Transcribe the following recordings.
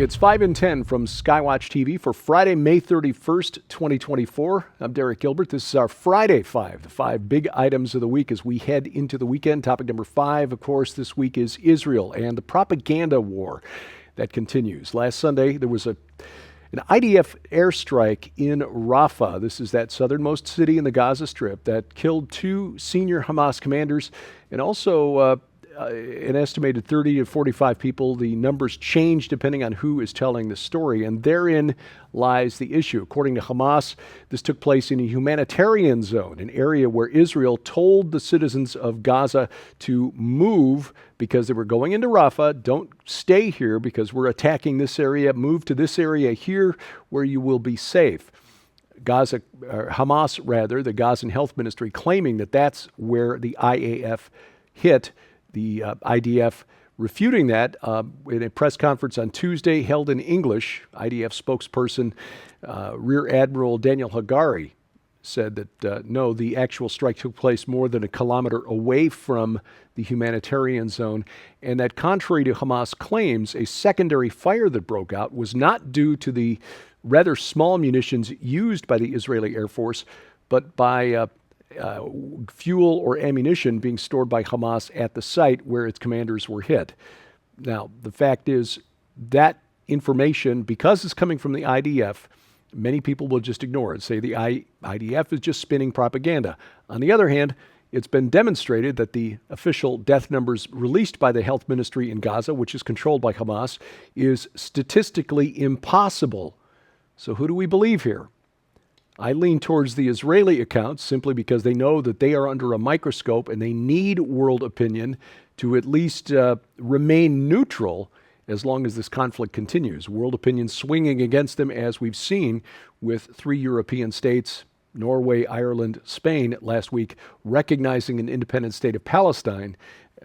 It's 5 and 10 from Skywatch TV for Friday, May 31st, 2024. I'm Derek Gilbert. This is our Friday 5, the 5 big items of the week as we head into the weekend. Topic number 5, of course, this week is Israel and the propaganda war that continues. Last Sunday, there was an IDF airstrike in Rafah. This is that southernmost city in the Gaza Strip that killed 2 senior Hamas commanders and also an estimated 30 to 45 people. The numbers change depending on who is telling the story, and therein lies the issue. According to Hamas, this took place in a humanitarian zone, an area where Israel told the citizens of Gaza to move because they were going into Rafah. Don't stay here because we're attacking this area. Move to this area here where you will be safe. Hamas, the Gazan Health Ministry, claiming that that's where the IAF hit. The IDF refuting that in a press conference on Tuesday held in English. IDF spokesperson Rear Admiral Daniel Hagari said that no, the actual strike took place more than a kilometer away from the humanitarian zone, and that contrary to Hamas claims, a secondary fire that broke out was not due to the rather small munitions used by the Israeli Air Force, but by fuel or ammunition being stored by Hamas at the site where its commanders were hit. Now, the fact is that information, because it's coming from the IDF, many people will just ignore it, say the IDF is just spinning propaganda. On the other hand, it's been demonstrated that the official death numbers released by the health ministry in Gaza, which is controlled by Hamas, is statistically impossible. So who do we believe here? I lean towards the Israeli accounts simply because they know that they are under a microscope and they need world opinion to at least remain neutral as long as this conflict continues. World opinion swinging against them, as we've seen with 3 European states, Norway, Ireland, Spain, last week, recognizing an independent state of Palestine.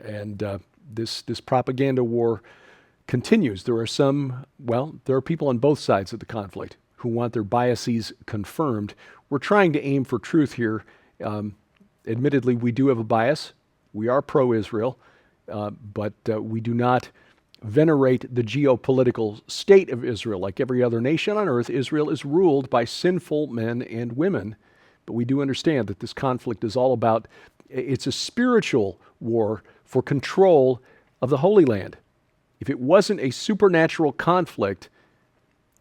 And this propaganda war continues. There are people on both sides of the conflict who want their biases confirmed. We're trying to aim for truth here. Admittedly, we do have a bias. We are pro-Israel, but we do not venerate the geopolitical state of Israel. Like every other nation on earth, Israel is ruled by sinful men and women. But we do understand that this conflict is all about, it's a spiritual war for control of the Holy Land. If it wasn't a supernatural conflict,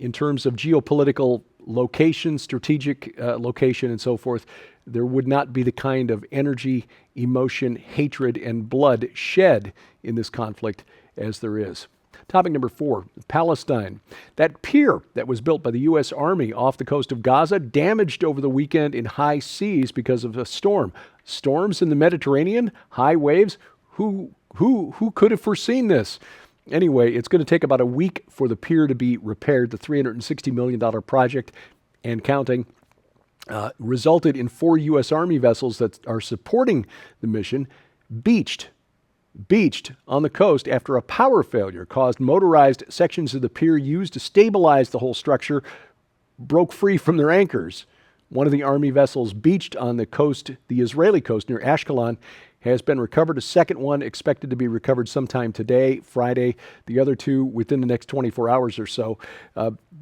in terms of geopolitical location, strategic location, and so forth, there would not be the kind of energy, emotion, hatred, and blood shed in this conflict as there is. Topic number 4, Palestine. That pier that was built by the U.S. Army off the coast of Gaza damaged over the weekend in high seas because of a storm. Storms in the Mediterranean, high waves. Who could have foreseen this? Anyway, it's going to take about a week for the pier to be repaired. The $360 million project and counting resulted in 4 U.S. Army vessels that are supporting the mission beached on the coast after a power failure caused motorized sections of the pier used to stabilize the whole structure broke free from their anchors. One of the Army vessels beached on the coast, the Israeli coast near Ashkelon, has been recovered. A second one expected to be recovered sometime today, Friday. The other 2 within the next 24 hours or so.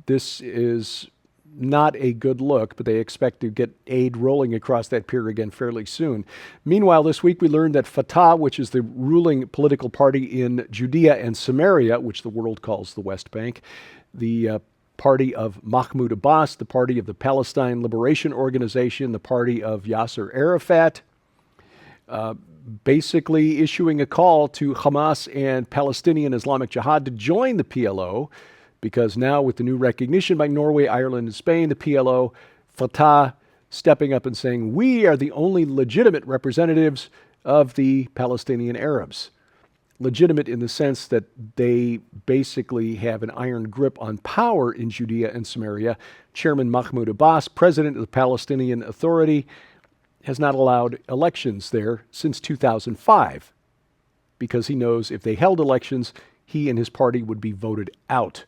This is not a good look, but they expect to get aid rolling across that pier again fairly soon. Meanwhile, this week we learned that Fatah, which is the ruling political party in Judea and Samaria, which the world calls the West Bank, the party of Mahmoud Abbas, the party of the Palestine Liberation Organization, the party of Yasser Arafat, basically issuing a call to Hamas and Palestinian Islamic Jihad to join the PLO, because now with the new recognition by Norway, Ireland, and Spain, the PLO, Fatah stepping up and saying, we are the only legitimate representatives of the Palestinian Arabs. Legitimate in the sense that they basically have an iron grip on power in Judea and Samaria. Chairman Mahmoud Abbas, president of the Palestinian Authority, has not allowed elections there since 2005 because he knows if they held elections, he and his party would be voted out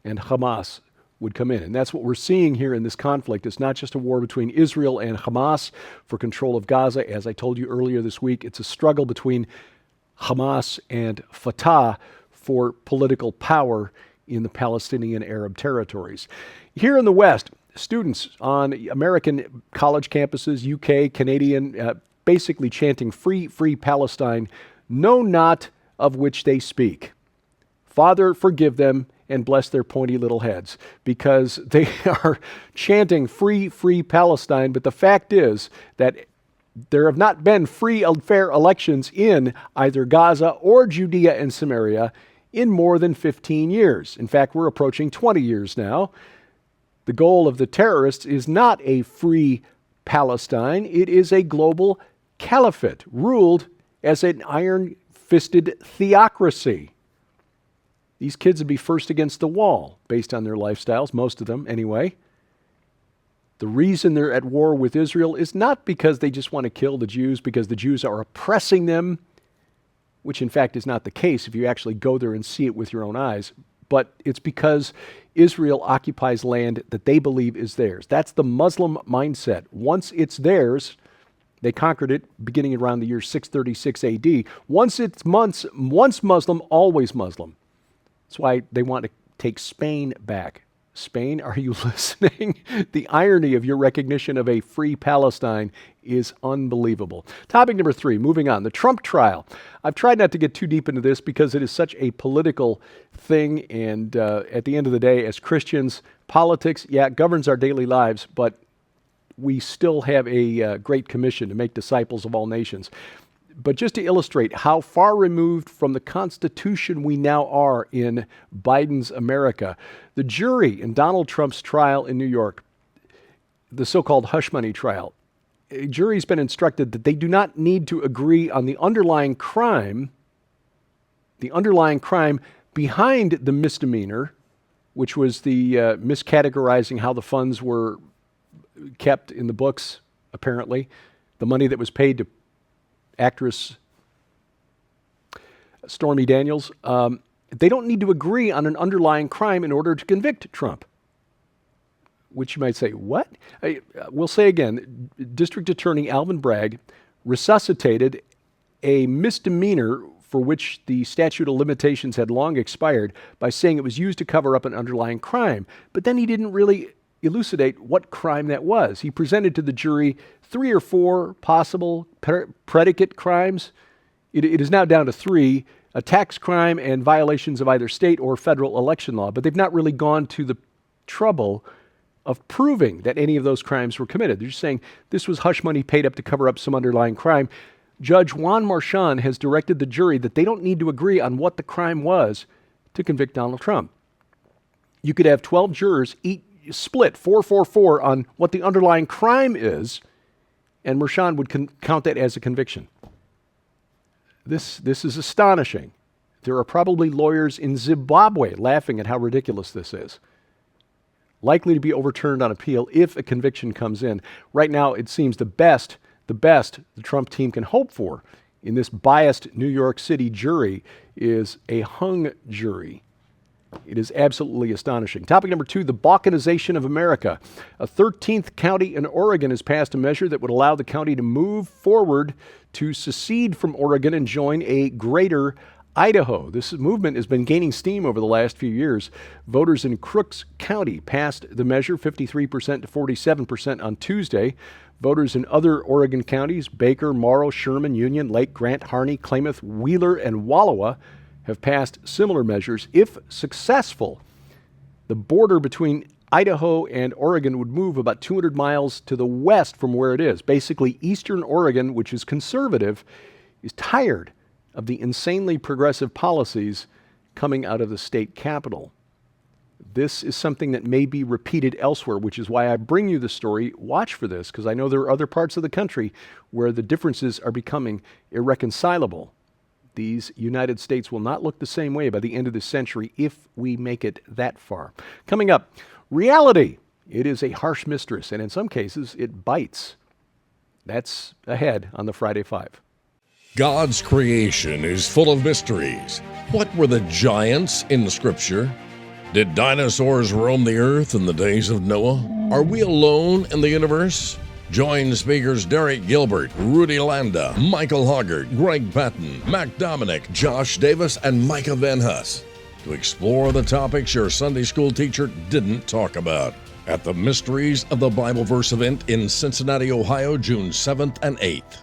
and Hamas would come in. And that's what we're seeing here in this conflict. It's not just a war between Israel and Hamas for control of Gaza. As I told you earlier this week, it's a struggle between Hamas and Fatah for political power in the Palestinian Arab territories. Here in the West, students on American college campuses, UK, Canadian, basically chanting free, free Palestine, know not of which they speak. Father, forgive them and bless their pointy little heads, because they are chanting free, free Palestine. But the fact is that there have not been free and fair elections in either Gaza or Judea and Samaria in more than 15 years. In fact, we're approaching 20 years now. The goal of the terrorists is not a free Palestine. It is a global caliphate ruled as an iron-fisted theocracy. These kids would be first against the wall based on their lifestyles, most of them anyway. The reason they're at war with Israel is not because they just want to kill the Jews, because the Jews are oppressing them, which in fact is not the case if you actually go there and see it with your own eyes, but it's because Israel occupies land that they believe is theirs. That's the Muslim mindset. Once it's theirs, they conquered it beginning around the year 636 AD. Once Muslim, always Muslim. That's why they want to take Spain back. Spain, are you listening? The irony of your recognition of a free Palestine is unbelievable. Topic number 3, moving on. The Trump trial. I've tried not to get too deep into this because it is such a political thing, and at the end of the day, as Christians, politics, governs our daily lives, but we still have a great commission to make disciples of all nations. But just to illustrate how far removed from the Constitution we now are in Biden's America, the jury in Donald Trump's trial in New York, the so-called hush money trial, a jury's been instructed that they do not need to agree on the underlying crime behind the misdemeanor, which was the miscategorizing how the funds were kept in the books, apparently, the money that was paid to actress Stormy Daniels. They don't need to agree on an underlying crime in order to convict Trump. Which you might say, what? We'll say again, District Attorney Alvin Bragg resuscitated a misdemeanor for which the statute of limitations had long expired by saying it was used to cover up an underlying crime. But then he didn't really elucidate what crime that was. He presented to the jury 3 or 4 possible predicate crimes. It is now down to 3, a tax crime and violations of either state or federal election law, but they've not really gone to the trouble of proving that any of those crimes were committed. They're just saying this was hush money paid up to cover up some underlying crime. Judge Juan Marchand has directed the jury that they don't need to agree on what the crime was to convict Donald Trump. You could have 12 jurors split 4-4-4 on what the underlying crime is, and Marchand would count that as a conviction. This is astonishing. There are probably lawyers in Zimbabwe laughing at how ridiculous this is. Likely to be overturned on appeal if a conviction comes in. Right now, it seems the best the Trump team can hope for in this biased New York City jury is a hung jury. It is absolutely astonishing. Topic number 2, the balkanization of America. A 13th county in Oregon has passed a measure that would allow the county to move forward to secede from Oregon and join a Greater Idaho. This movement has been gaining steam over the last few years. Voters in Crooks County passed the measure 53% to 47% on Tuesday. Voters in other Oregon counties, Baker, Morrow, Sherman, Union, Lake, Grant, Harney, Klamath, Wheeler, and Wallowa, have passed similar measures. If successful, the border between Idaho and Oregon would move about 200 miles to the west from where it is. Basically, eastern Oregon, which is conservative, is tired of the insanely progressive policies coming out of the state capital. This is something that may be repeated elsewhere, which is why I bring you the story. Watch for this, because I know there are other parts of the country where the differences are becoming irreconcilable. These United States will not look the same way by the end of this century if we make it that far. Coming up, reality. It is a harsh mistress, and in some cases, it bites. That's ahead on the Friday Five. God's creation is full of mysteries. What were the giants in the Scripture? Did dinosaurs roam the earth in the days of Noah? Are we alone in the universe? Join speakers Derek Gilbert, Rudy Landa, Michael Hoggart, Greg Patton, Mac Dominic, Josh Davis, and Micah Van Huss to explore the topics your Sunday school teacher didn't talk about at the Mysteries of the Bible Verse event in Cincinnati, Ohio, June 7th and 8th.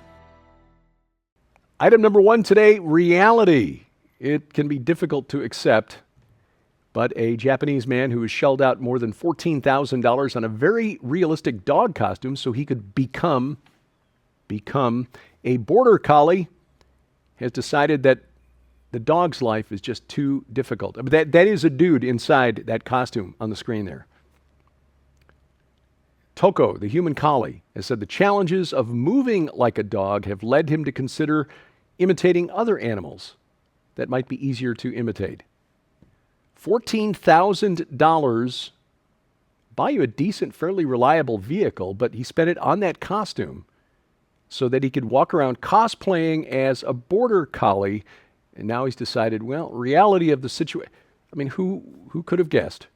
Item number 1 today, reality. It can be difficult to accept, but a Japanese man who has shelled out more than $14,000 on a very realistic dog costume so he could become a border collie has decided that the dog's life is just too difficult. That is a dude inside that costume on the screen there. Toko, the human collie, has said the challenges of moving like a dog have led him to consider imitating other animals that might be easier to imitate. $14,000 buy you a decent, fairly reliable vehicle, but he spent it on that costume so that he could walk around cosplaying as a border collie. And now he's decided, well, reality of the situation. I mean, who could have guessed?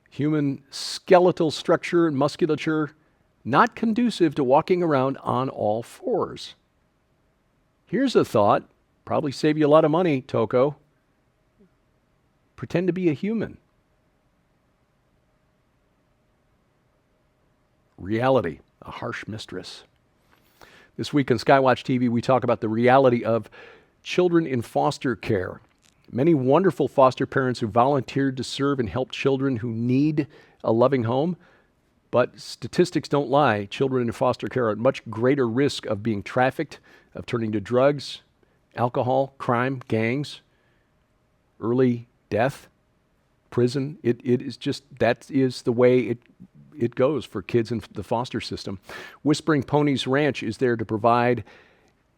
Human skeletal structure and musculature not conducive to walking around on all fours. Here's a thought, probably save you a lot of money, Toko. Pretend to be a human. Reality, a harsh mistress. This week on Skywatch TV, we talk about the reality of children in foster care. Many wonderful foster parents who volunteered to serve and help children who need a loving home. But statistics don't lie. Children in foster care are at much greater risk of being trafficked, of turning to drugs, alcohol, crime, gangs, early death, prison. It is just, that is the way it goes for kids in the foster system. Whispering Ponies Ranch is there to provide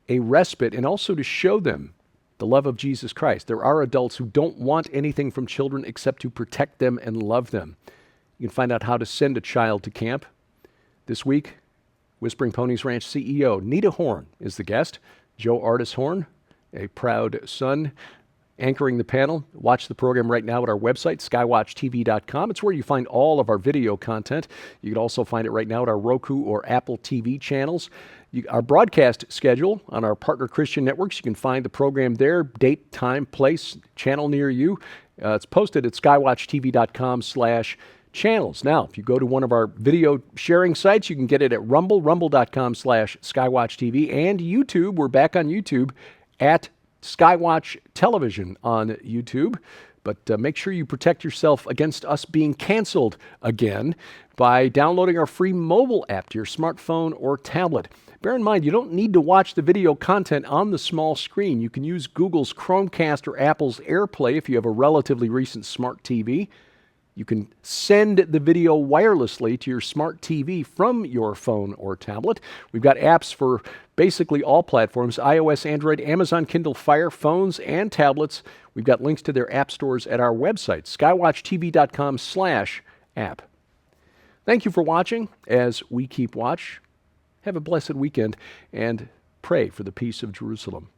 a respite and also to show them the love of Jesus Christ. There are adults who don't want anything from children except to protect them and love them. You can find out how to send a child to camp. This week, Whispering Ponies Ranch CEO Nita Horn is the guest. Joe Artis Horn, a proud son, anchoring the panel. Watch the program right now at our website, skywatchtv.com. It's where you find all of our video content. You can also find it right now at our Roku or Apple TV channels. Our broadcast schedule on our partner Christian networks, you can find the program there, date, time, place, channel near you. It's posted at skywatchtv.com/channels. Now, if you go to one of our video sharing sites, you can get it at rumble.com/skywatchtv, and YouTube. We're back on YouTube at Skywatch Television on YouTube. But make sure you protect yourself against us being canceled again by downloading our free mobile app to your smartphone or tablet. Bear in mind, you don't need to watch the video content on the small screen. You can use Google's Chromecast or Apple's AirPlay if you have a relatively recent smart TV. You can send the video wirelessly to your smart TV from your phone or tablet. We've got apps for basically all platforms, iOS, Android, Amazon Kindle Fire, phones, and tablets. We've got links to their app stores at our website, skywatchtv.com/app. Thank you for watching as we keep watch. Have a blessed weekend and pray for the peace of Jerusalem.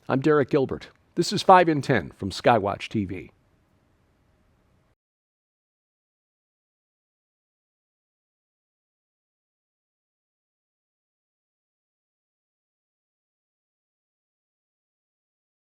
I'm Derek Gilbert. This is 5 in 10 from Skywatch TV.